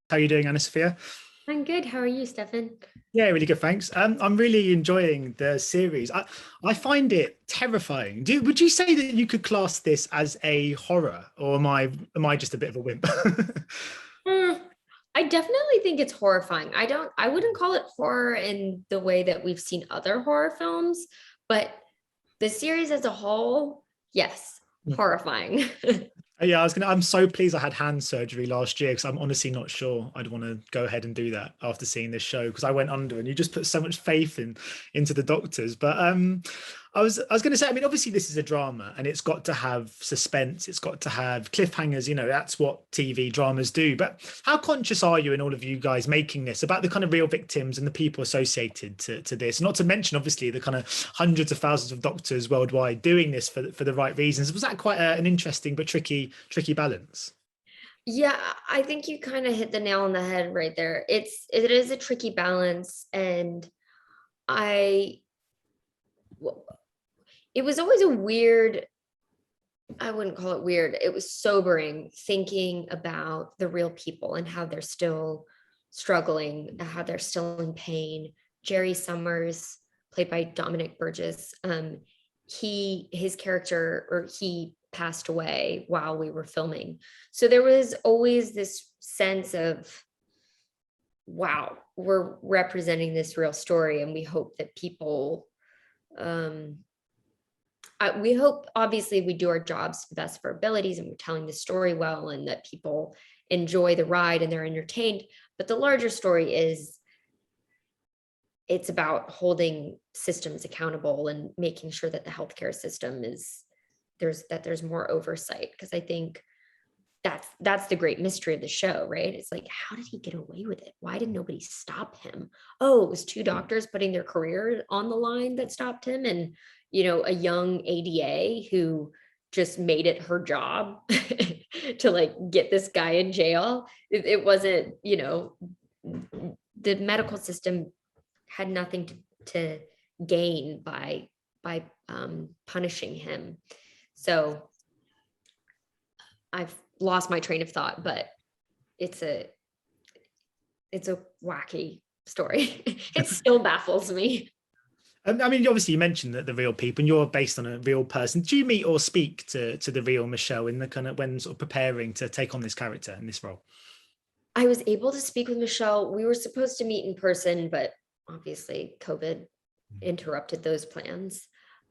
How are you doing, AnnaSophia? I'm good. How are you, Stefan? Yeah, really good, thanks. I'm really enjoying the series. I find it terrifying. Would you say that you could class this as a horror, or am I just a bit of a wimp? Hmm, I definitely think it's horrifying. I wouldn't call it horror in the way that we've seen other horror films, but the series as a whole, yes, horrifying. Yeah, I'm so pleased I had hand surgery last year because I'm honestly not sure I'd want to go ahead and do that after seeing this show because I went under and you just put so much faith into the doctors. But I was going to say, I mean, obviously this is a drama and it's got to have suspense, it's got to have cliffhangers. That's what TV dramas do. But how conscious are you and all of you guys making this about the kind of real victims and the people associated to this? Not to mention, obviously, the kind of hundreds of thousands of doctors worldwide doing this for the right reasons. Was that quite an interesting but tricky balance? Yeah, I think you kind of hit the nail on the head right there. It is a tricky balance, and I it was always a weird, I wouldn't call it weird. It was sobering thinking about the real people and how they're still struggling, how they're still in pain. Jerry Summers, played by Dominic Burgess, his character, or he passed away while we were filming. So there was always this sense of, wow, we're representing this real story, and we hope that people um, we hope, obviously, we do our jobs to the best of our abilities and we're telling the story well and that people enjoy the ride and they're entertained. But the larger story is, it's about holding systems accountable and making sure that the healthcare system there's more oversight. Because I think that's the great mystery of the show, right? It's like, how did he get away with it? Why did nobody stop him? Oh, it was two doctors putting their career on the line that stopped him, and a young ADA who just made it her job to like get this guy in jail. It wasn't, the medical system had nothing to gain by punishing him. So I've lost my train of thought, but it's a it's a wacky story. It still baffles me. I mean, obviously, you mentioned that the real people, and you're based on a real person. Do you meet or speak to the real Michelle in the kind of when sort of preparing to take on this character in this role? I was able to speak with Michelle. We were supposed to meet in person, but obviously COVID interrupted those plans.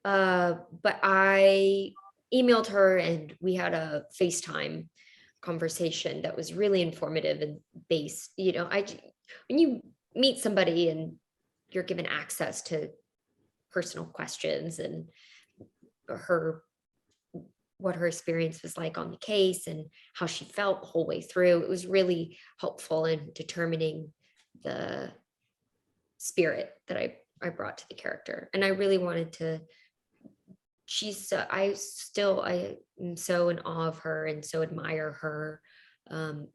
But I emailed her and we had a FaceTime conversation that was really informative and based. When you meet somebody and you're given access to personal questions and her what her experience was like on the case and how she felt the whole way through, it was really helpful in determining the spirit that I brought to the character. And I really wanted to, I am so in awe of her and so admire her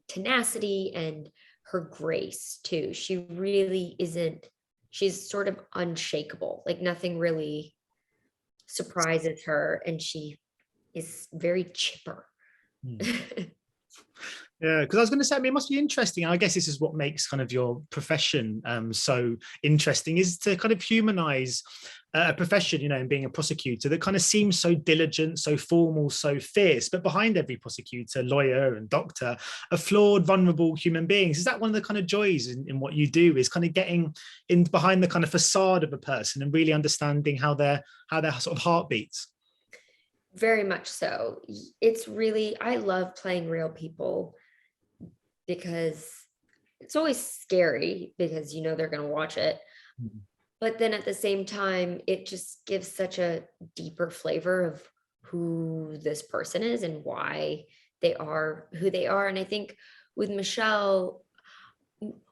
tenacity and her grace too. She really isn't, she's sort of unshakable, like nothing really surprises her, and she is very chipper. Hmm. Yeah, because I was going to say, I mean, it must be interesting. I guess this is what makes kind of your profession so interesting, is to kind of humanize a profession, and being a prosecutor that kind of seems so diligent, so formal, so fierce, but behind every prosecutor, lawyer, and doctor are flawed, vulnerable human beings. Is that one of the kind of joys in what you do, is kind of getting in behind the kind of facade of a person and really understanding how their sort of heart beats? Very much so. It's really, I love playing real people because it's always scary because they're going to watch it. Mhm. But then at the same time, it just gives such a deeper flavor of who this person is and why they are who they are. And I think with Michelle,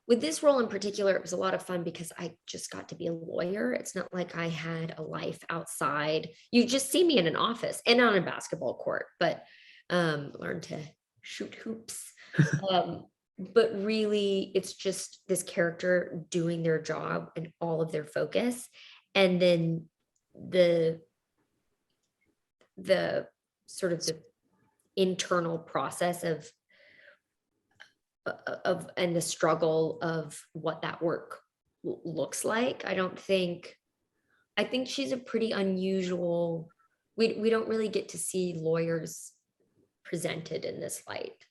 with this role in particular, it was a lot of fun because I just got to be a lawyer. It's not like I had a life outside. You just see me in an office and on a basketball court, but learn to shoot hoops. Um, but really, it's just this character doing their job and all of their focus. And then the the sort of the internal process of of and the struggle of what that work looks like. I think she's a pretty unusual, we don't really get to see lawyers presented in this light,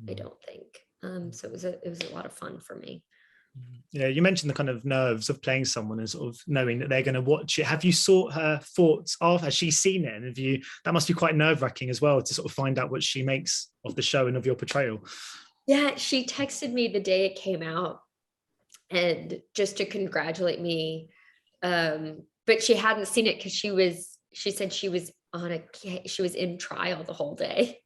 I don't think. So it was a lot of fun for me. Yeah, you mentioned the kind of nerves of playing someone and sort of knowing that they're going to watch it. Have you sought her thoughts of? Has she seen it? And have you? That must be quite nerve-wracking as well to sort of find out what she makes of the show and of your portrayal. Yeah, she texted me the day it came out, and just to congratulate me. But she hadn't seen it because she said she was in trial the whole day,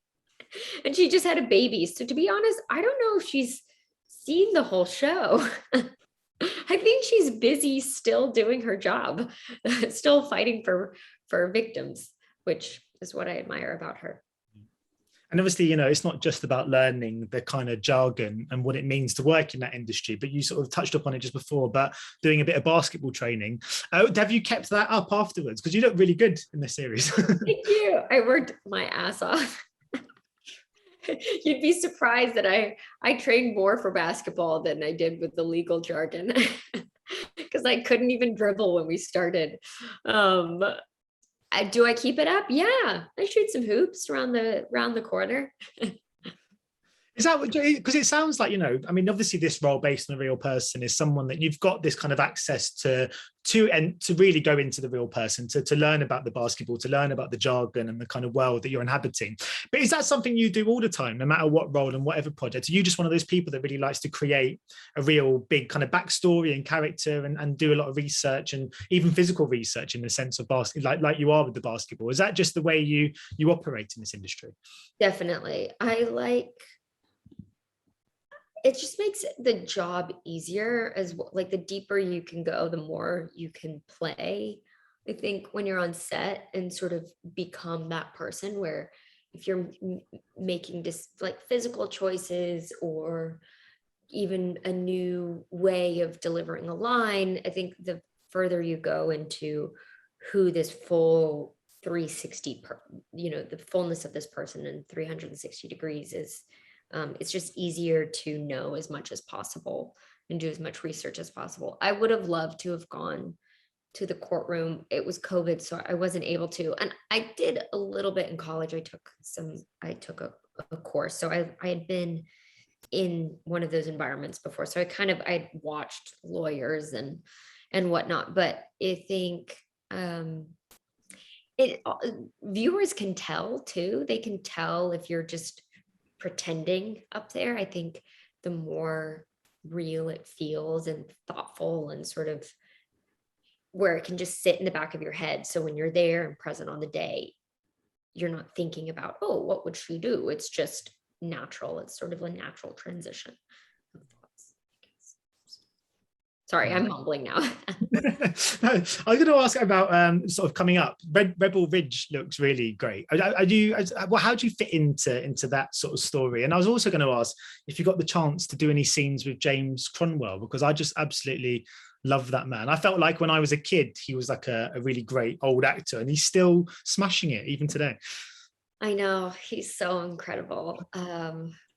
and she just had a baby. So to be honest, I don't know if she's seen the whole show. I think she's busy still doing her job, still fighting for victims, which is what I admire about her. And obviously, it's not just about learning the kind of jargon and what it means to work in that industry, but you sort of touched upon it just before, but doing a bit of basketball training. Have you kept that up afterwards? Because you look really good in this series. Thank you. I worked my ass off. You'd be surprised that I trained more for basketball than I did with the legal jargon, because I couldn't even dribble when we started. Do I keep it up? Yeah, I shoot some hoops around the corner. Is that what, because it sounds like, obviously this role based on a real person is someone that you've got this kind of access to really go into the real person, to learn about the basketball, to learn about the jargon and the kind of world that you're inhabiting. But is that something you do all the time, no matter what role and whatever project? Are you just one of those people that really likes to create a real big kind of backstory and character and do a lot of research and even physical research in the sense of basketball, like you are with the basketball? Is that just the way you operate in this industry? Definitely. It just makes the job easier, as like the deeper you can go, the more you can play. I think when you're on set and sort of become that person, where if you're making just like physical choices or even a new way of delivering a line, I think the further you go into who this full 360, the fullness of this person in 360 degrees is, it's just easier to know as much as possible and do as much research as possible. I would have loved to have gone to the courtroom. It was COVID, so I wasn't able to. And I did a little bit in college. I took a course. So I had been in one of those environments before. So I watched lawyers and whatnot. But I think viewers can tell too. They can tell if you're just pretending up there. I think the more real it feels and thoughtful and sort of where it can just sit in the back of your head. So when you're there and present on the day, you're not thinking about, oh, what would she do? It's just natural. It's sort of a natural transition of thoughts, I guess. Sorry, I'm mumbling now. No, I was going to ask about sort of coming up. Rebel Ridge looks really great. How do you fit into that sort of story? And I was also going to ask if you got the chance to do any scenes with James Cromwell, because I just absolutely love that man. I felt like when I was a kid, he was like a really great old actor, and he's still smashing it even today. I know, he's so incredible.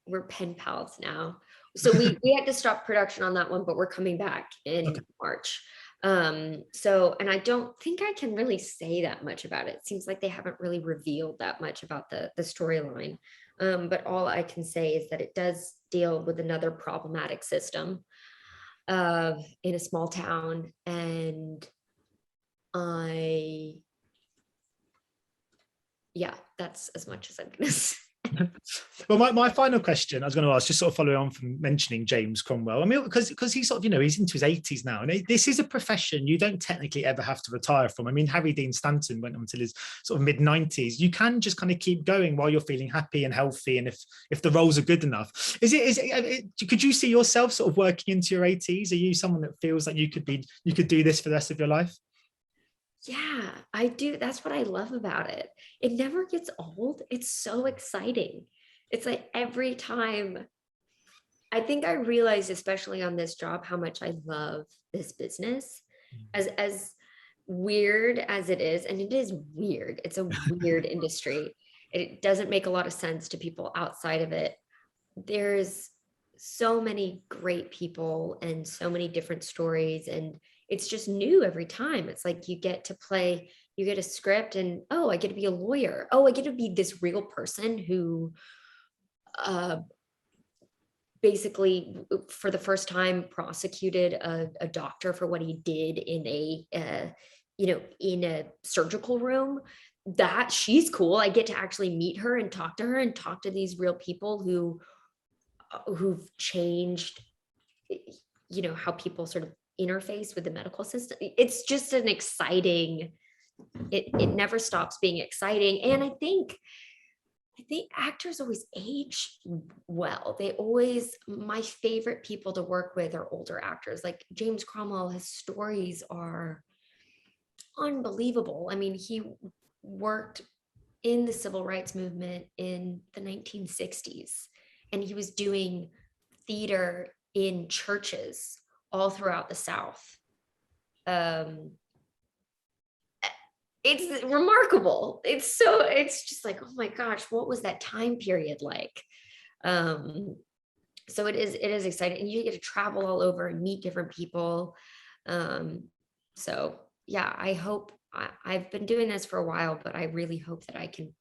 We're pen pals now. So we had to stop production on that one, but we're coming back in March. And I don't think I can really say that much about it. It seems like they haven't really revealed that much about the storyline. But all I can say is that it does deal with another problematic system in a small town. And that's as much as I'm going to say. Well, my final question I was going to ask, just sort of following on from mentioning James Cromwell, I mean, because he's sort of, he's into his 80s now, and this is a profession you don't technically ever have to retire from. I mean, Harry Dean Stanton went until his sort of mid-90s. You can just kind of keep going while you're feeling happy and healthy, and if the roles are good enough. Could you see yourself sort of working into your 80s? Are you someone that feels like you could do this for the rest of your life? Yeah, I do. That's what I love about it. It never gets old. It's so exciting. It's like every time, I think I realized, especially on this job, how much I love this business. As weird as it is, and it is weird. It's a weird industry. It doesn't make a lot of sense to people outside of it. There's so many great people and so many different stories, and it's just new every time. It's like you get a script and, oh, I get to be a lawyer. Oh, I get to be this real person who basically for the first time prosecuted a doctor for what he did in a surgical room. That she's cool. I get to actually meet her and talk to her and talk to these real people who've changed, how people sort of interface with the medical system. It's just an exciting, it never stops being exciting. And I think actors always age well. My favorite people to work with are older actors. Like James Cromwell, his stories are unbelievable. I mean, he worked in the civil rights movement in the 1960s, and he was doing theater in churches all throughout the South. It's remarkable. It's just like, oh my gosh, what was that time period like? So it is exciting, and you get to travel all over and meet different people. So yeah, I hope I've been doing this for a while, but I really hope that I can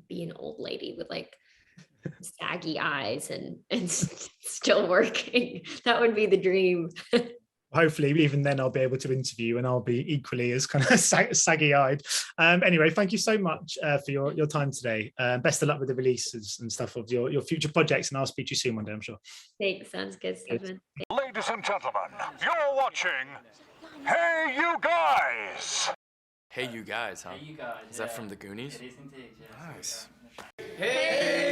be an old lady with like saggy eyes and still working. That would be the dream. Hopefully even then I'll be able to interview and I'll be equally as kind of saggy-eyed. Anyway, thank you so much for your time today. Best of luck with the releases and stuff of your future projects, and I'll speak to you soon one day, I'm sure. Thanks, sounds good, Stefan. Ladies and gentlemen, you're watching Hey You Guys! Hey You Guys, huh? Hey, you guys. Is that from the Goonies? It is indeed, yes. Nice. Hey!